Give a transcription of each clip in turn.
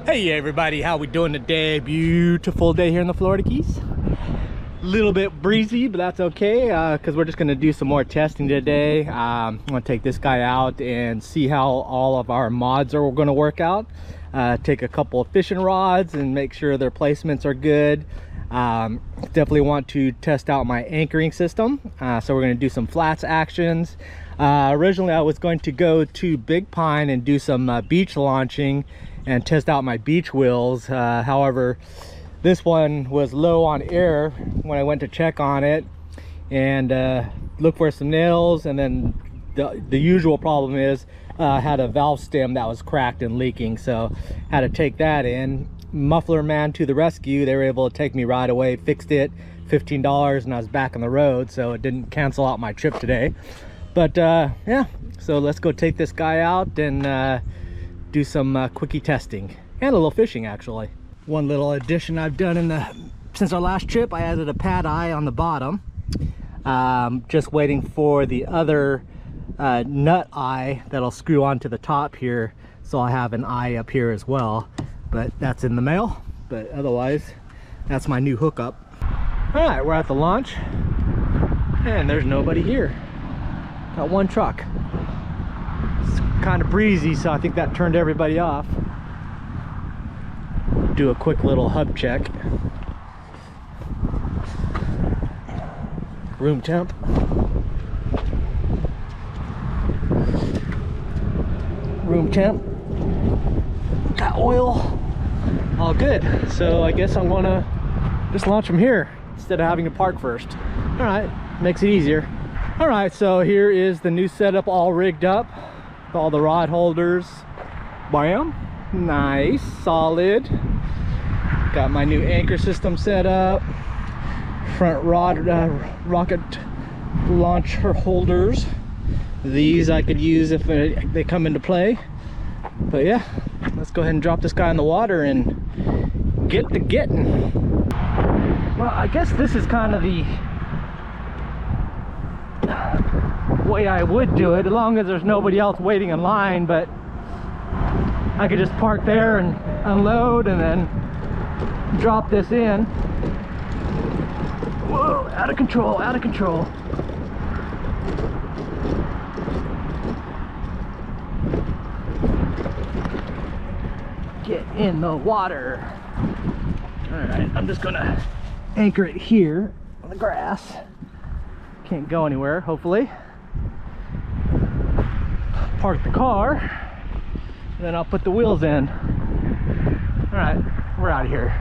Hey everybody, how we doing today? Beautiful day here in the Florida Keys. A little bit breezy, but that's okay because we're just going to do some more testing today. I'm going to take this guy out and see how all of our mods are going to work out. Take a couple of fishing rods and make sure their placements are good. Definitely want to test out my anchoring system. So we're going to do some flats actions. Originally I was going to go to Big Pine and do some beach launching and test out my beach wheels. However, this one was low on air when I went to check on it and look for some nails, and then the usual problem is I had a valve stem that was cracked and leaking, so had to take that in. Muffler man to the rescue. They were able to take me right away, fixed it, $15, and I was back on the road, so it didn't cancel out my trip today. But yeah, so let's go take this guy out and do some quickie testing and a little fishing. Actually, one little addition I've done since our last trip, I added a pad eye on the bottom. Just waiting for the other nut eye that'll screw onto the top here, so I'll have an eye up here as well, but that's in the mail. But otherwise, that's my new hookup. All right, we're at the launch and there's nobody here. Got one truck. It's kind of breezy, so I think that turned everybody off. Do a quick little hub check. Room temp. Room temp. Got oil. All good. So I guess I'm gonna just launch from here instead of having to park first. All right, makes it easier. All right, so here is the new setup all rigged up. All the rod holders. Bam. Nice, solid. Got my new anchor system set up. Front rod rocket launcher holders. These I could use if they come into play. But yeah, let's go ahead and drop this guy in the water and get to getting. Well, I guess this is kind of the way I would do it, as long as there's nobody else waiting in line. But I could just park there and unload and then drop this in. Whoa, out of control, out of control. Get in the water. All right, I'm just gonna anchor it here on the grass. Can't go anywhere, hopefully. Park the car, and then I'll put the wheels in. All right, we're out of here.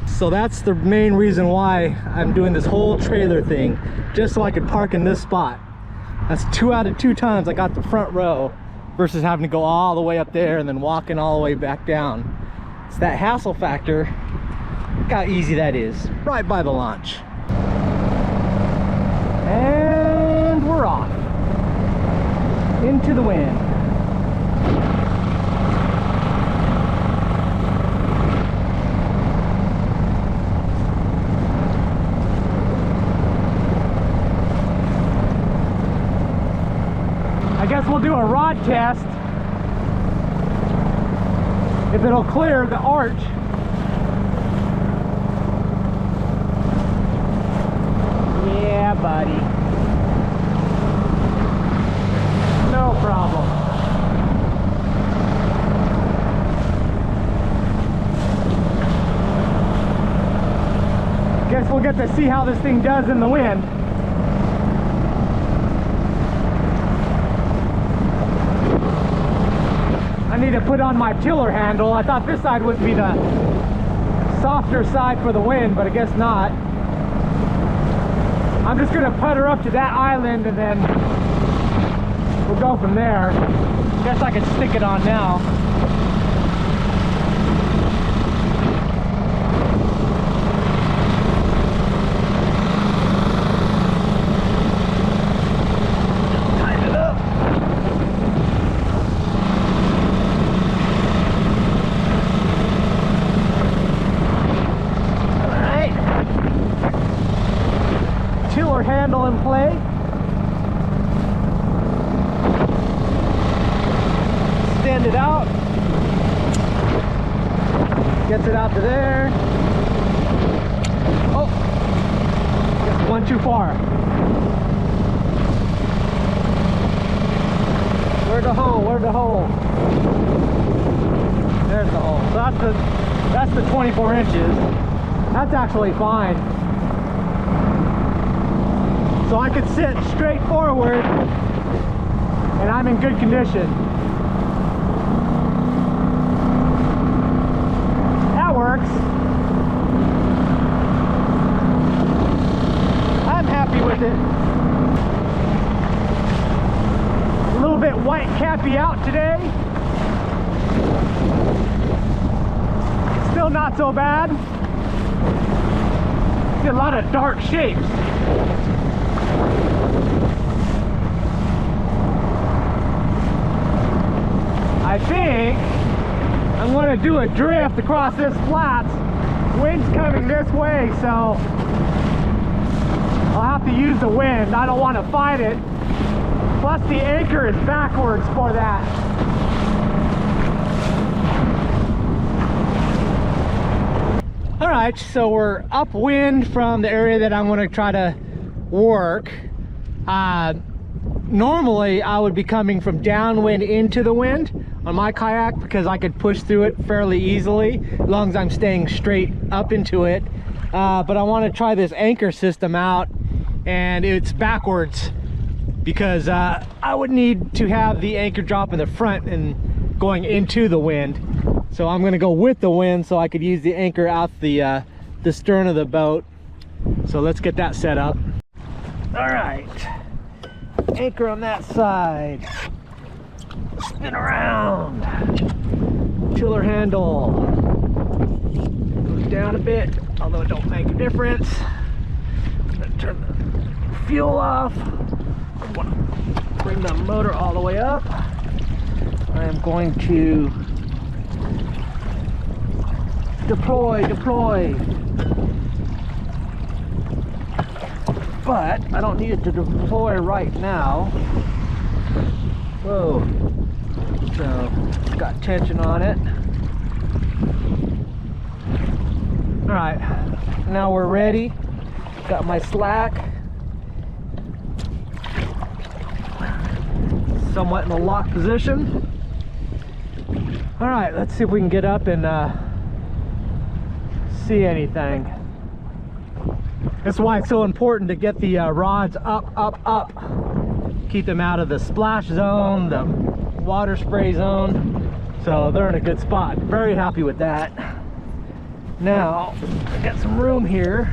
So that's the main reason why I'm doing this whole trailer thing, just so I could park in this spot. That's 2 out of 2 times I got the front row versus having to go all the way up there and then walking all the way back down. It's that hassle factor. Look how easy that is, right by the launch. And we're off into the wind. I guess we'll do a rod test. If it'll clear the arch. Yeah, buddy. No problem. Guess we'll get to see how this thing does in the wind. I need to put on my tiller handle. I thought this side would be the softer side for the wind, but I guess not. I'm just gonna put her up to that island and then we'll go from there. Guess I can stick it on now. Tighten it up. Tiller handle in play. Stand it out. Gets it out to there. Oh, just one too far. Where's the hole? Where's the hole? There's the hole. So that's the 24 inches. That's actually fine. So I could sit straight forward and I'm in good condition. That works. I'm happy with it. A little bit white cappy out today. Still not so bad. See a lot of dark shapes. I think I'm going to do a drift across this flats. Wind's coming this way, so I'll have to use the wind. I don't want to fight it. Plus the anchor is backwards for that. Alright, so we're upwind from the area that I'm going to try to work. Normally I would be coming from downwind into the wind on my kayak because I could push through it fairly easily as long as I'm staying straight up into it. But I want to try this anchor system out, and it's backwards because I would need to have the anchor drop in the front and going into the wind. So I'm going to go with the wind so I could use the anchor out the stern of the boat. So let's get that set up. All right, anchor on that side. Spin around. Tiller handle goes down a bit, although it don't make a difference. I'm going to turn the fuel off. I want to bring the motor all the way up. I am going to deploy. But I don't need it to deploy right now. Whoa. So it's got tension on it. All right, now we're ready. Got my slack somewhat in a lock position. All right, let's see if we can get up and see anything. That's why it's so important to get the rods up. Keep them out of the splash zone, the water spray zone. So they're in a good spot. Very happy with that. Now, I got some room here.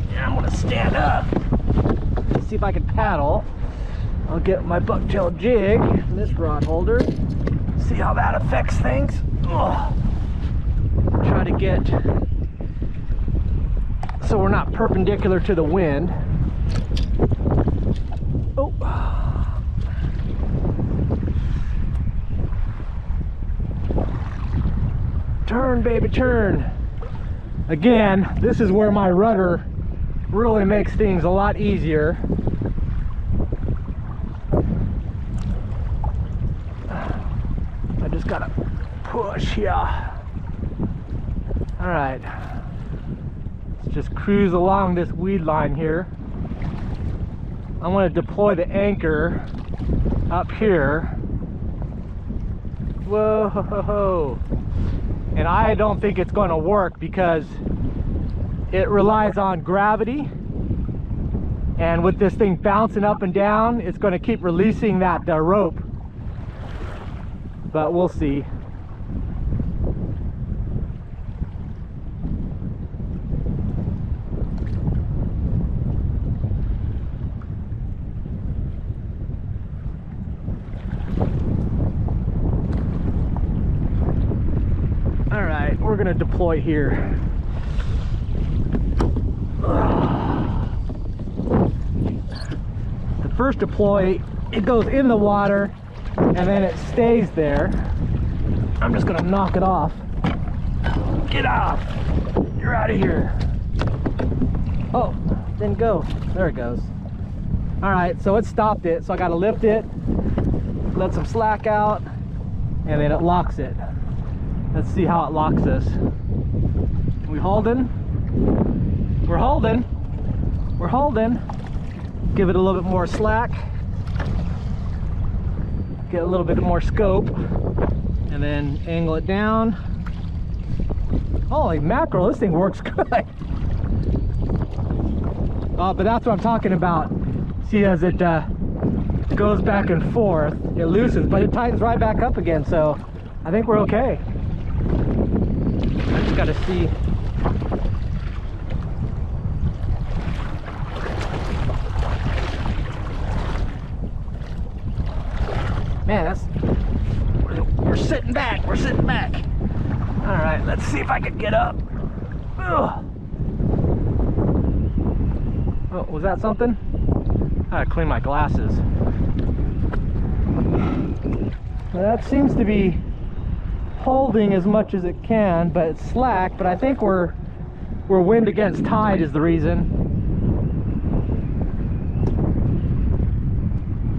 And I'm gonna stand up. Let's see if I can paddle. I'll get my bucktail jig and this rod holder. See how that affects things. Ugh. Try to get so we're not perpendicular to the wind. Oh. Turn, baby, turn. Again, this is where my rudder really makes things a lot easier. I just gotta push here. All right. Just cruise along this weed line here. I want to deploy the anchor up here. Whoa! And I don't think it's going to work because it relies on gravity, and with this thing bouncing up and down, it's going to keep releasing that rope. But we'll see. We're going to deploy here. The first deploy, it goes in the water and then it stays there. I'm just going to knock it off. Get off! You're out of here. Oh, didn't go. There it goes. Alright, so it stopped it, so I got to lift it, let some slack out, and then it locks it. Let's see how it locks us. We holding? We're holding. We're holding. Give it a little bit more slack. Get a little bit more scope. And then angle it down. Holy mackerel, this thing works good. Oh, but that's what I'm talking about. See, as it goes back and forth, it loosens, but it tightens right back up again, so I think we're okay. I just gotta see. Man, that's, we're sitting back, we're sitting back. All right, let's see if I can get up. Ugh. Oh, was that something? I gotta clean my glasses. That seems to be holding as much as it can, but it's slack. But I think we're wind against tide is the reason.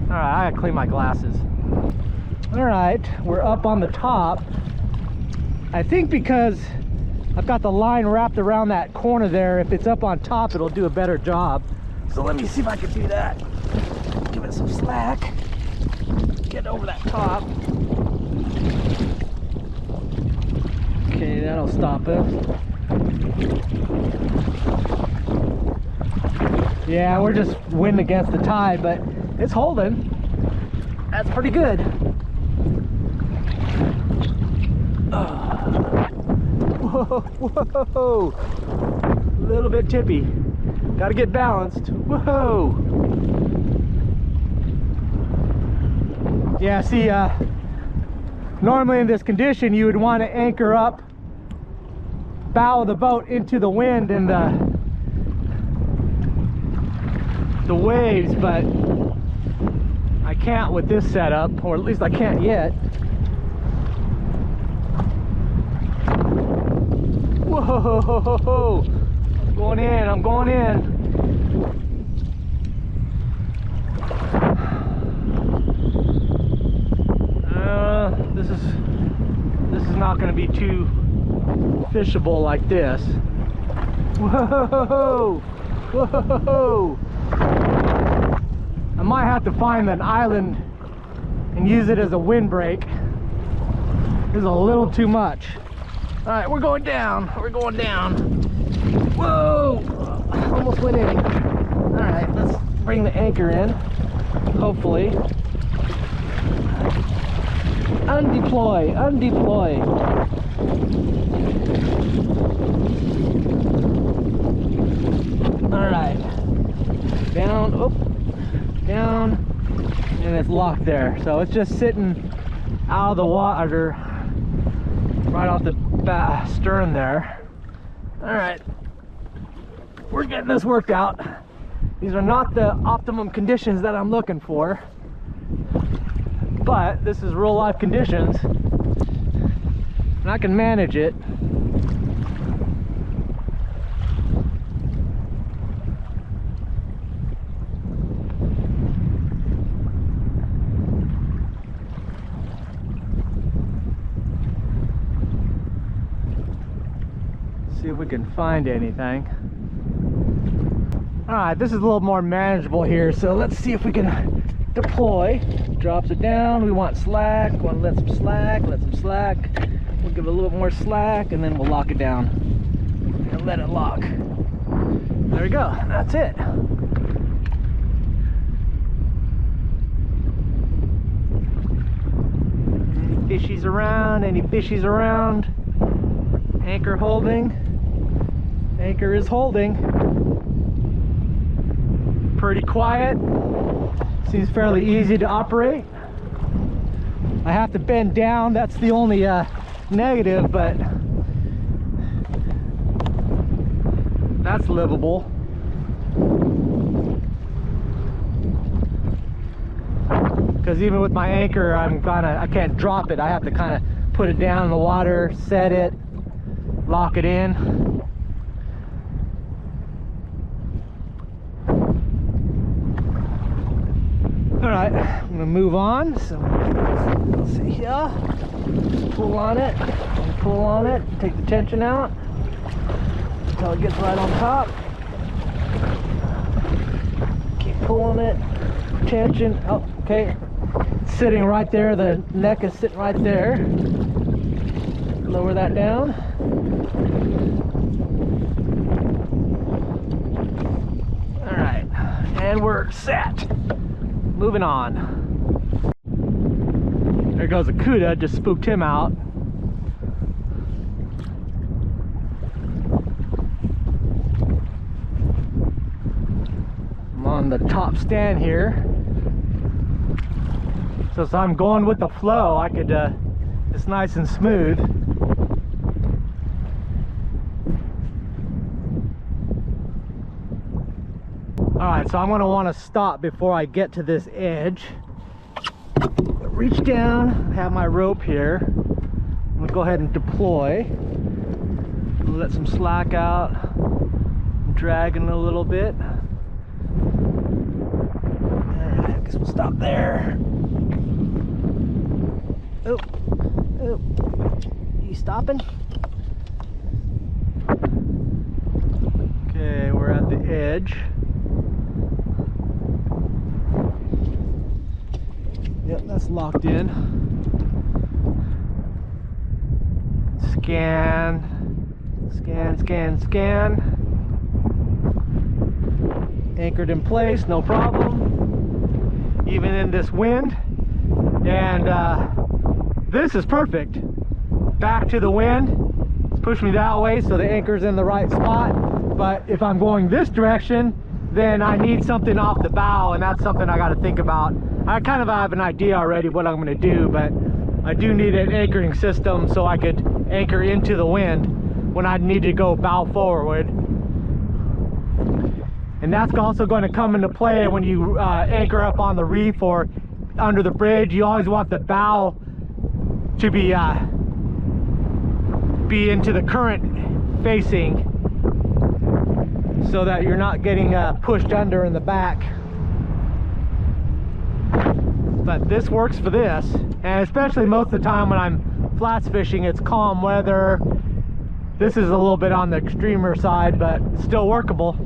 All right, I gotta clean my glasses. All right, we're up on the top. I think because I've got the line wrapped around that corner there, if it's up on top, it'll do a better job. So let me see if I can do that. Give it some slack. Get over that top. Okay, that'll stop us. Yeah, we're just wind against the tide, but it's holding. That's pretty good. Whoa, whoa. A little bit tippy. Gotta get balanced. Whoa. Yeah, see, normally in this condition you would want to anchor up bow of the boat into the wind and the waves, but I can't with this setup, or at least I can't yet. Whoa, I'm going in, I'm going in. This is not going to be too fishable like this. Whoa, whoa. I might have to find an island and use it as a windbreak. This is a little too much. All right, we're going down. We're going down. Whoa! Almost went in. All right, let's bring the anchor in. Hopefully. Undeploy, undeploy. All right. Down, oh, down, and it's locked there. So it's just sitting out of the water, right off the stern there. All right, we're getting this worked out. These are not the optimum conditions that I'm looking for, but this is real life conditions and I can manage it. See if we can find anything. All right, this is a little more manageable here, so let's see if we can deploy. Drops it down. We want slack. We want to let some slack. Let some slack. We'll give it a little more slack, and then we'll lock it down and let it lock. There we go. That's it. Any fishies around? Any fishies around? Anchor holding. Anchor is holding. Pretty quiet. Seems fairly easy to operate. I have to bend down. That's the only negative, but that's livable. Because even with my anchor, I can't drop it. I have to kind of put it down in the water, set it, lock it in. All right, I'm gonna move on. So let's see here. Pull on it, and pull on it. Take the tension out until it gets right on top. Keep pulling it. Tension. Oh, okay. It's sitting right there. The neck is sitting right there. Lower that down. All right, and we're set. Moving on. There goes a Cuda, just spooked him out. I'm on the top stand here. So as I'm going with the flow, I could, it's nice and smooth. Alright, so I'm going to want to stop before I get to this edge. Reach down, have my rope here. I'm going to go ahead and deploy. Let some slack out. I'm dragging a little bit. Alright, I guess we'll stop there. Oh, oh. You stopping? Okay, we're at the edge. Yep, that's locked in. Scan, scan, scan, scan. Anchored in place, no problem. Even in this wind. And this is perfect. Back to the wind. It's pushed me that way so the anchor's in the right spot. But if I'm going this direction, then I need something off the bow, and that's something I got to think about. I kind of have an idea already what I'm going to do, but I do need an anchoring system so I could anchor into the wind when I need to go bow forward. And that's also going to come into play when you anchor up on the reef or under the bridge. You always want the bow to be into the current facing so that you're not getting pushed under in the back. But this works for this, and especially most of the time when I'm flats fishing, it's calm weather. This is a little bit on the extremer side, but it's still workable.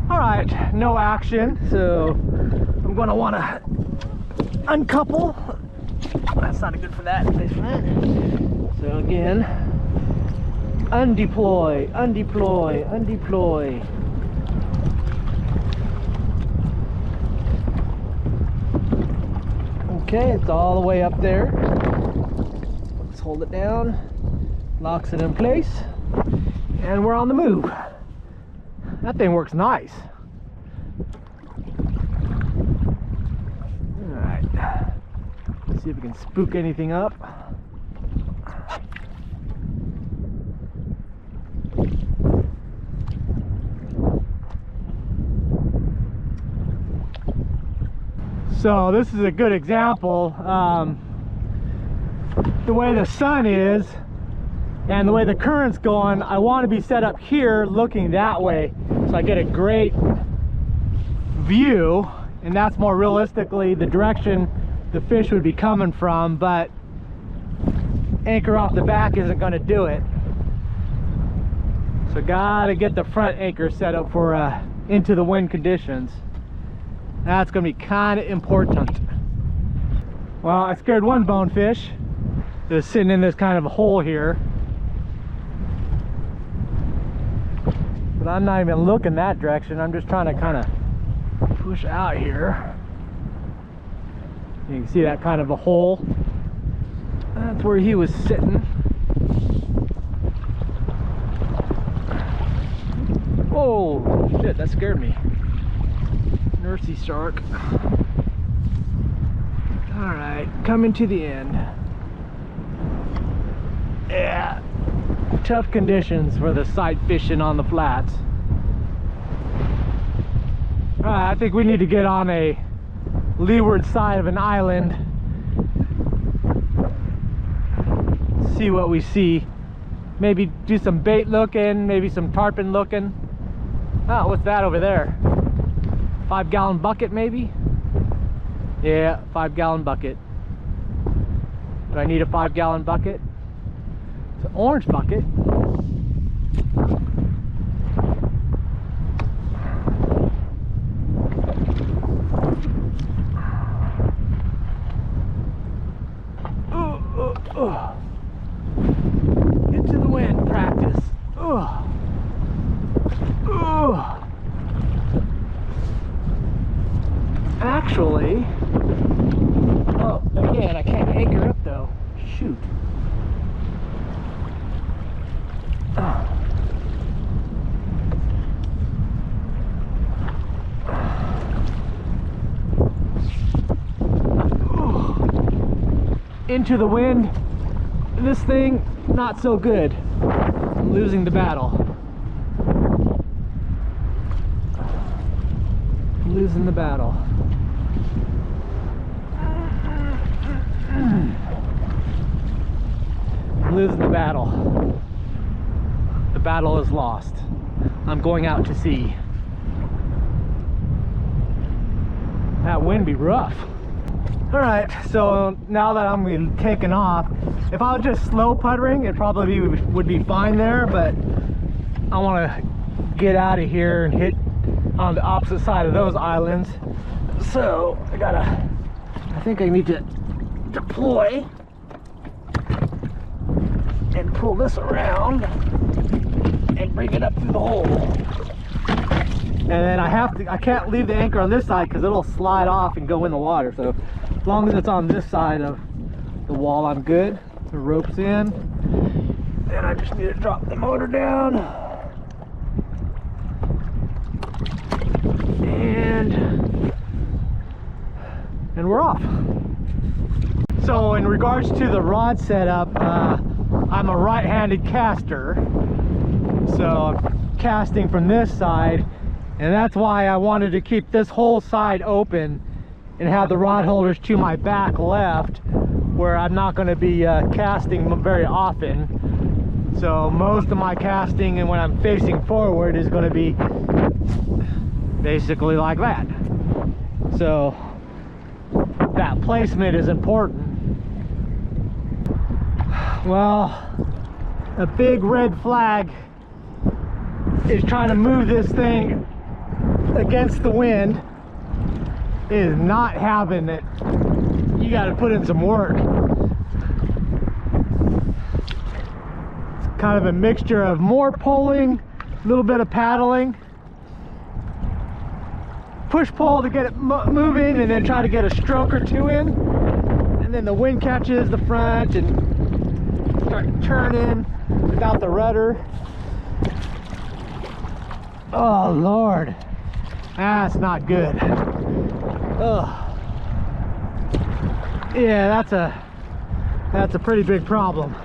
All right, no action, so I'm going to want to uncouple. That's not good for that. So again, undeploy, undeploy, undeploy. Okay, it's all the way up there. Let's hold it down, locks it in place, and we're on the move. That thing works nice. Alright, let's see if we can spook anything up. So this is a good example. The way the sun is and the way the current's going, I want to be set up here looking that way so I get a great view, and that's more realistically the direction the fish would be coming from, but anchor off the back isn't going to do it. So gotta get the front anchor set up for into the wind conditions. That's going to be kind of important. Well, I scared one bonefish that was sitting in this kind of a hole here. But I'm not even looking that direction. I'm just trying to kind of push out here. You can see that kind of a hole. That's where he was sitting. Oh, shit, that scared me. Nursey shark. Alright, coming to the end. Yeah, tough conditions for the sight fishing on the flats. Alright, I think we need to get on a leeward side of an island. See what we see. Maybe do some bait looking, maybe some tarpon looking. Oh, what's that over there? 5-gallon bucket maybe? Yeah, 5-gallon bucket. Do I need a 5-gallon bucket? It's an orange bucket. Into the wind, practice. Actually, oh, again, I can't anchor up though. Shoot. Into the wind. This thing, not so good. I'm losing the battle. I'm losing the battle. I'm losing the battle. The battle is lost. I'm going out to sea. That wind be rough. Alright, so now that I'm taking off, if I was just slow puttering, it probably would be fine there, but I want to get out of here and hit on the opposite side of those islands. So I think I need to deploy and pull this around and bring it up through the hole. And then I can't leave the anchor on this side because it'll slide off and go in the water. So as long as it's on this side of the wall, I'm good. The rope's in. Then I just need to drop the motor down. And we're off. So in regards to the rod setup, I'm a right-handed caster. So I'm casting from this side, and that's why I wanted to keep this whole side open and have the rod holders to my back left, where I'm not going to be casting very often. So most of my casting, and when I'm facing forward, is going to be basically like that. So that placement is important. Well, a big red flag is trying to move this thing against the wind. It is not having it. You got to put in some work. It's kind of a mixture of more pulling, a little bit of paddling, push pull to get it moving, and then try to get a stroke or two in, and then the wind catches the front and start turning without the rudder. Oh Lord, that's not good. Ugh. Yeah, that's a pretty big problem.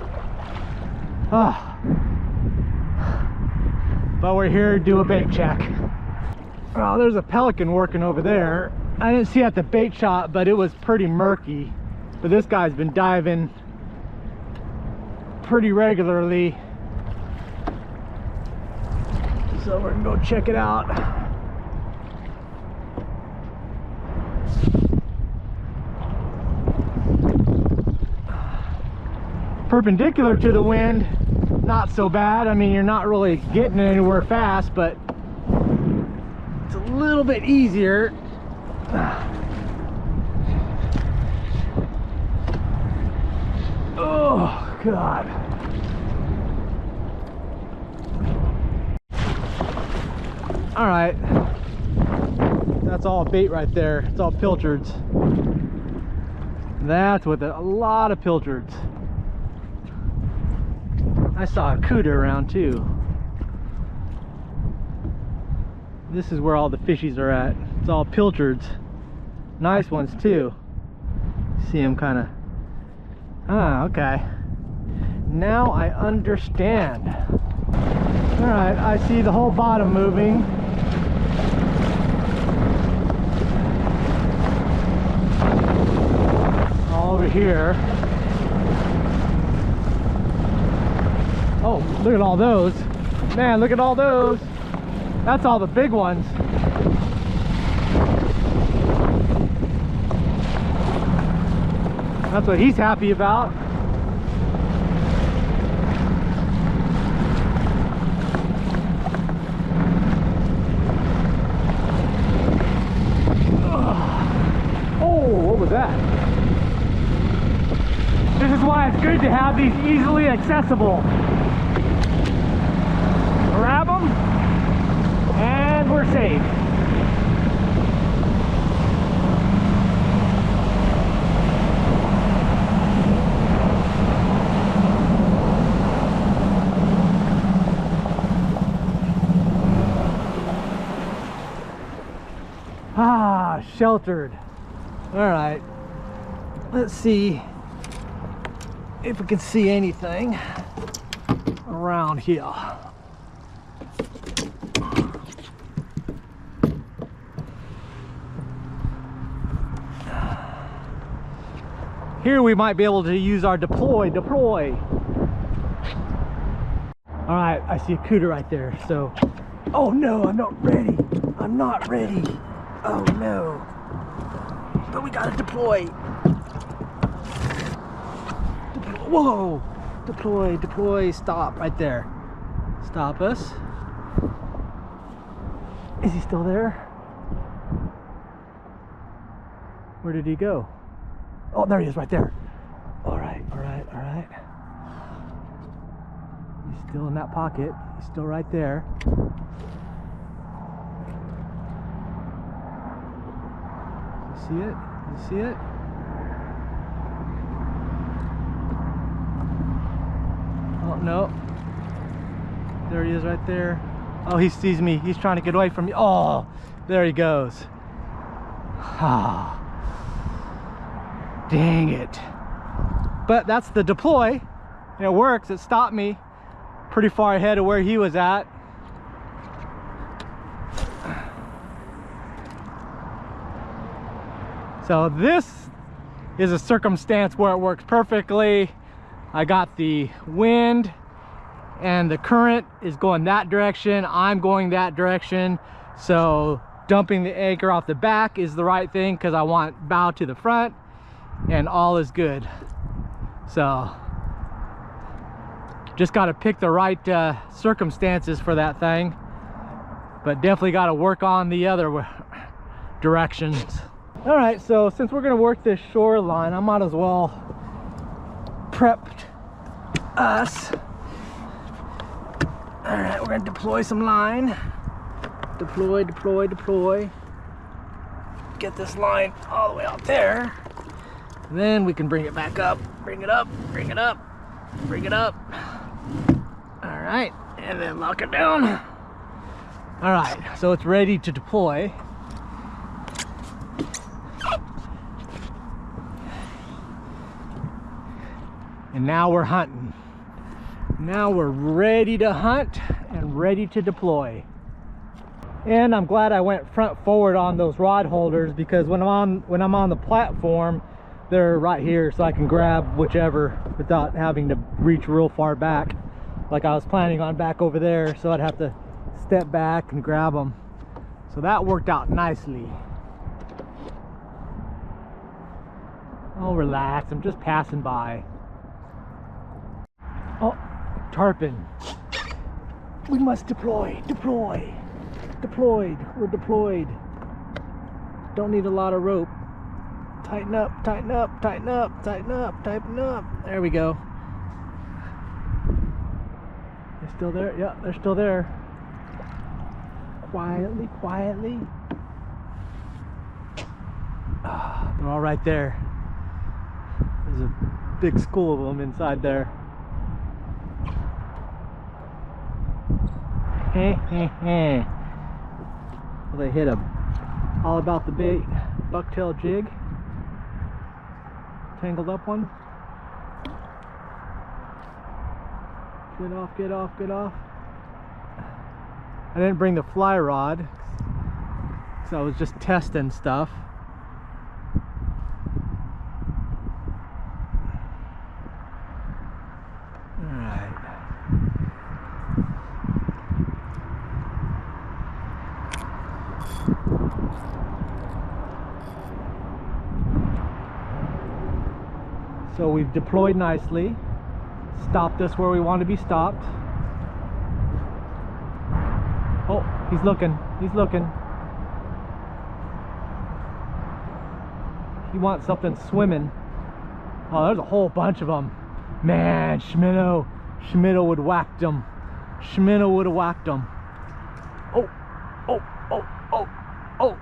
Oh. But we're here to do a bait check. Oh, there's a pelican working over there. I didn't see it at the bait shop, but it was pretty murky. But this guy's been diving pretty regularly. So we're gonna go check it out. Perpendicular to the wind, not so bad. I mean, you're not really getting anywhere fast, but it's a little bit easier. Oh God. All right, that's all bait right there. It's all pilchards. That's with a lot of pilchards. I saw a cuda around too. This is where all the fishies are at. It's all pilchards. Nice ones too. See them kind of. Ah, okay. Now I understand. All right, I see the whole bottom moving. All over here. Oh, look at all those. Man, look at all those. That's all the big ones. That's what he's happy about. Oh, what was that? This is why it's good to have these easily accessible. Grab them, and we're safe. Ah, sheltered. All right, let's see if we can see anything around here. Here we might be able to use our deploy. All right, I see a cooter right there. So, oh no, I'm not ready. I'm not ready. Oh no. But we gotta deploy. Whoa! Deploy, stop right there. Stop us. Is he still there? Where did he go? Oh, there he is right there. All right. He's still in that pocket. He's still right there. You see it? You see it? Oh, no. There he is right there. Oh, he sees me. He's trying to get away from me. Oh, there he goes. Ah. Dang it. But that's the deploy. And it works. It stopped me pretty far ahead of where he was at. So this is a circumstance where it works perfectly. I got the wind and the current is going that direction. I'm going that direction. So dumping the anchor off the back is the right thing because I want bow to the front. And all is good. So just got to pick the right circumstances for that thing, but definitely got to work on the other directions. All right, so since we're going to work this shoreline, I might as well prep us. All right, we're going to deploy some line. Deploy. Get this line all the way out there. Then we can bring it back up, bring it up. All right, and then lock it down. All right, so it's ready to deploy. And now we're hunting. Now we're ready to hunt and ready to deploy. And I'm glad I went front forward on those rod holders because when I'm on the platform, they're right here, so I can grab whichever without having to reach real far back like I was planning on back over there, so I'd have to step back and grab them. So that worked out nicely. Oh, relax, I'm just passing by. Oh, tarpon. We must deploy. We're deployed. Don't need a lot of rope. Tighten up. There we go. They're still there? Yeah, they're still there. Quietly. They're all right there. There's a big school of them inside there. Well, they hit a all about the bait bucktail jig. Tangled up one. Get off. I didn't bring the fly rod, so I was just testing stuff. Alright. So we've deployed nicely, stopped us where we want to be stopped. Oh, he's looking, he's looking. He wants something swimming. Oh, there's a whole bunch of them. Man, Shimano would whack them. Shimano would have whacked them. Oh, oh, oh, oh, oh.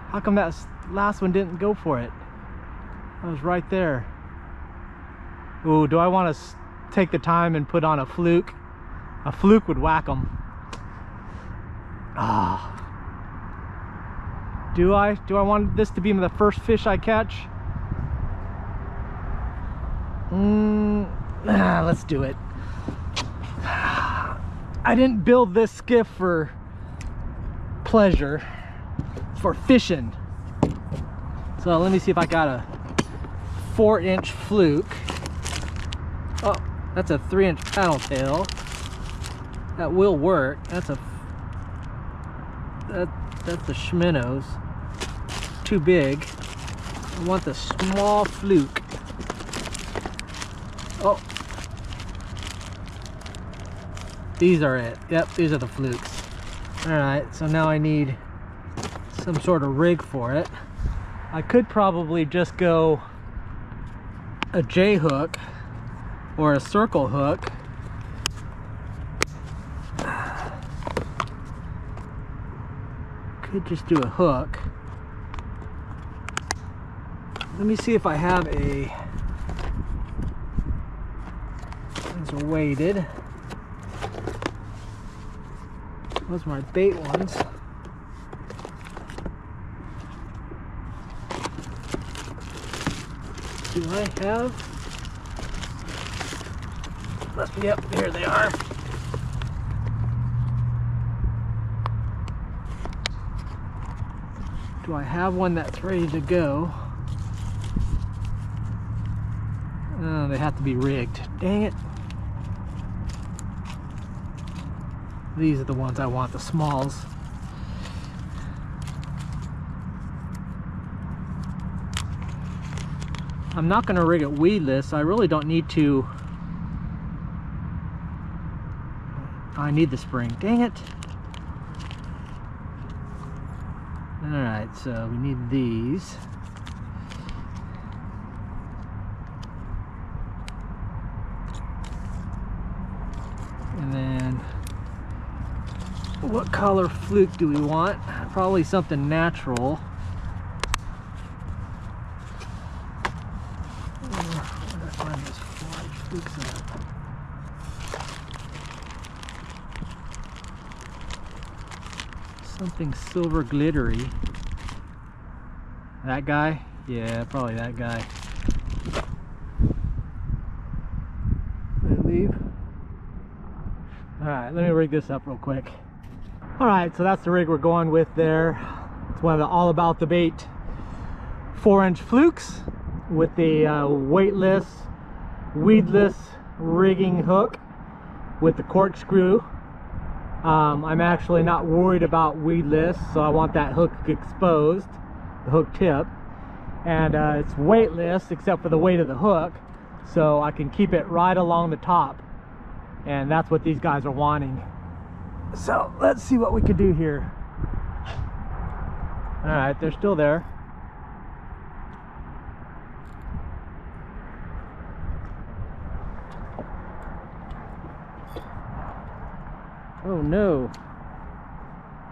How come that last one didn't go for it? I was right there. Ooh, do I want to take the time and put on a fluke? A fluke would whack them. Ah. Do I want this to be the first fish I catch? Let's do it. I didn't build this skiff for pleasure. It's for fishing. So let me see if I got a 4-inch fluke. Oh, that's a 3-inch paddle tail. That will work. That's a Shimano's. Too big. I want the small fluke. Oh, these are it. Yep, these are the flukes. All right, so now I need some sort of rig for it. I could probably just go a J hook or a circle hook. Could just do a hook. Let me see if I have a. These are weighted. Those are my bait ones. Do I have? Yep, here they are. Do I have one that's ready to go? Oh, they have to be rigged. Dang it. These are the ones I want, the smalls. I'm not going to rig it weedless. I really don't need to. I need the spring. Dang it. Alright, so we need these. And then, what color fluke do we want? Probably something natural. Where did I find those flukes at? Something silver glittery. That guy? Yeah, probably that guy. Did it leave? Alright, let me rig this up real quick. Alright, so that's the rig we're going with there. It's one of the All About the Bait 4-inch flukes with the weightless, weedless rigging hook with the corkscrew. I'm actually not worried about weedless, so I want that hook exposed, the hook tip, and it's weightless except for the weight of the hook, so I can keep it right along the top, and that's what these guys are wanting. So let's see what we can do here. All right, they're still there. Oh no,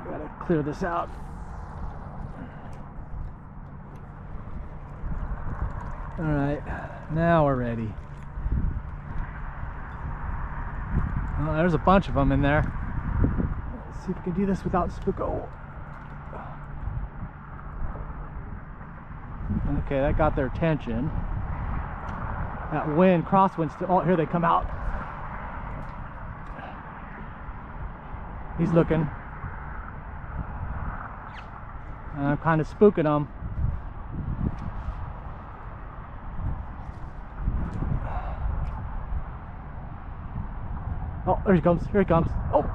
gotta clear this out. All right, now we're ready. Oh, there's a bunch of them in there. Let's see if we can do this without spooko. Okay, that got their attention. That wind, crosswind, oh, here they come out. He's looking. And I'm kind of spooking him. Oh, there he comes. Here he comes. Oh!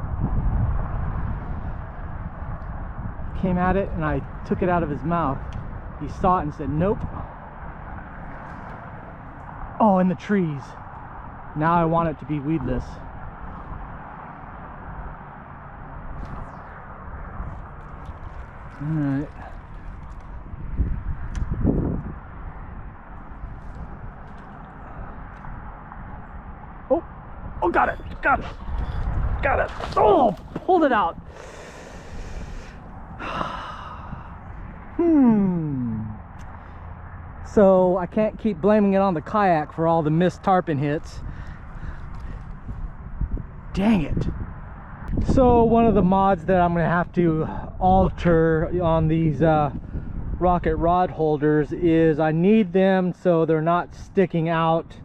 Came at it and I took it out of his mouth. He saw it and said, nope. Oh, in the trees. Now I want it to be weedless. All right. Oh, got it. Oh, pulled it out. So I can't keep blaming it on the kayak for all the missed tarpon hits. Dang it. So one of the mods that I'm gonna have to alter on these rocket rod holders is I need them so they're not sticking out.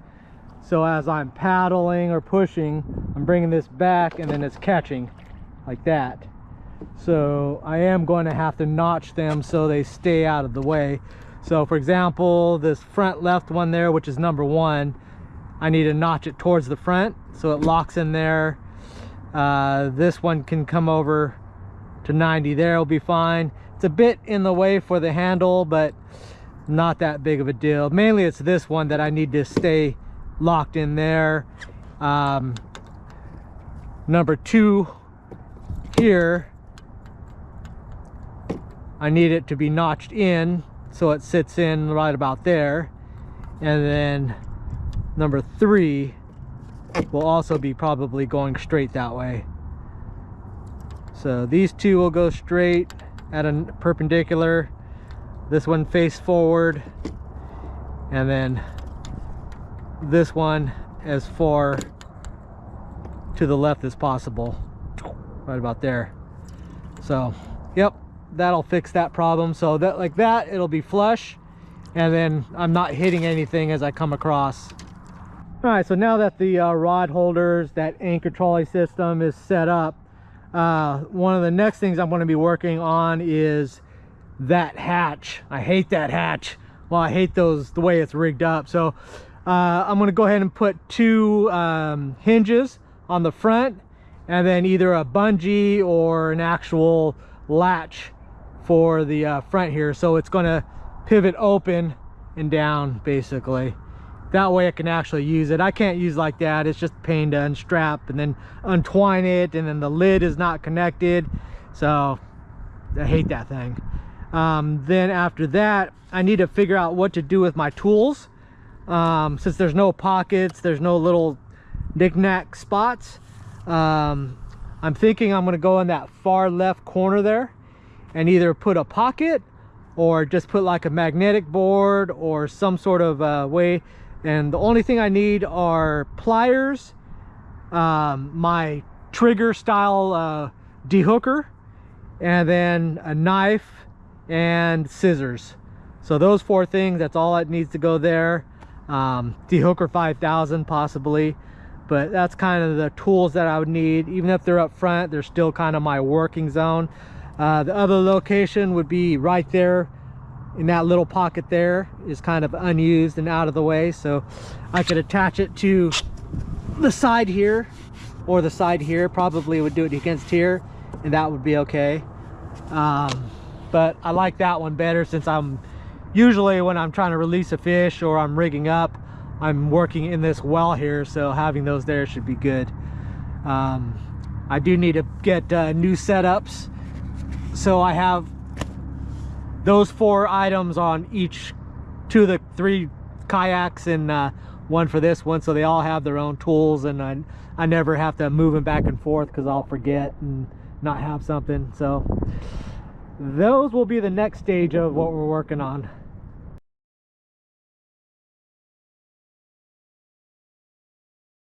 So as I'm paddling or pushing, I'm bringing this back and then it's catching like that. So I am going to have to notch them so they stay out of the way. So for example, this front left one there, which is number 1, I need to notch it towards the front so it locks in there. This one can come over to 90 there, will be fine. It's a bit in the way for the handle, but not that big of a deal. Mainly it's this one that I need to stay locked in there. Number 2 here, I need it to be notched in so it sits in right about there. And then number 3 will also be probably going straight that way. So these 2 will go straight at a perpendicular. This one face forward, and then this one as far to the left as possible, right about there. So yep, that'll fix that problem. So that like that, it'll be flush, and then I'm not hitting anything as I come across. All right, so now that the rod holders, that anchor trolley system is set up, one of the next things I'm going to be working on is that hatch. I hate that hatch. Well, I hate those, the way it's rigged up. So I'm going to go ahead and put 2 hinges on the front, and then either a bungee or an actual latch for the front here. So it's going to pivot open and down basically. That way I can actually use it. I can't use like that. It's just a pain to unstrap and then untwine it, and then the lid is not connected. So I hate that thing. Then after that, I need to figure out what to do with my tools. Since there's no pockets, there's no little knick-knack spots. I'm thinking I'm gonna go in that far left corner there and either put a pocket or just put like a magnetic board or some sort of way. And the only thing I need are pliers, my trigger style dehooker, and then a knife and scissors. So those 4 things, that's all that needs to go there. Dehooker 5000 possibly, but that's kind of the tools that I would need. Even if they're up front, they're still kind of my working zone. The other location would be right there in that little pocket there, is kind of unused and out of the way, so I could attach it to the side here or the side here. Probably would do it against here, and that would be okay. But I like that one better, since I'm usually, when I'm trying to release a fish or I'm rigging up, I'm working in this well here, so having those there should be good. I do need to get new setups, so I have those 4 items on each 2 of the 3 kayaks, and 1 for this one, so they all have their own tools, and I never have to move them back and forth because I'll forget and not have something. So those will be the next stage of what we're working on.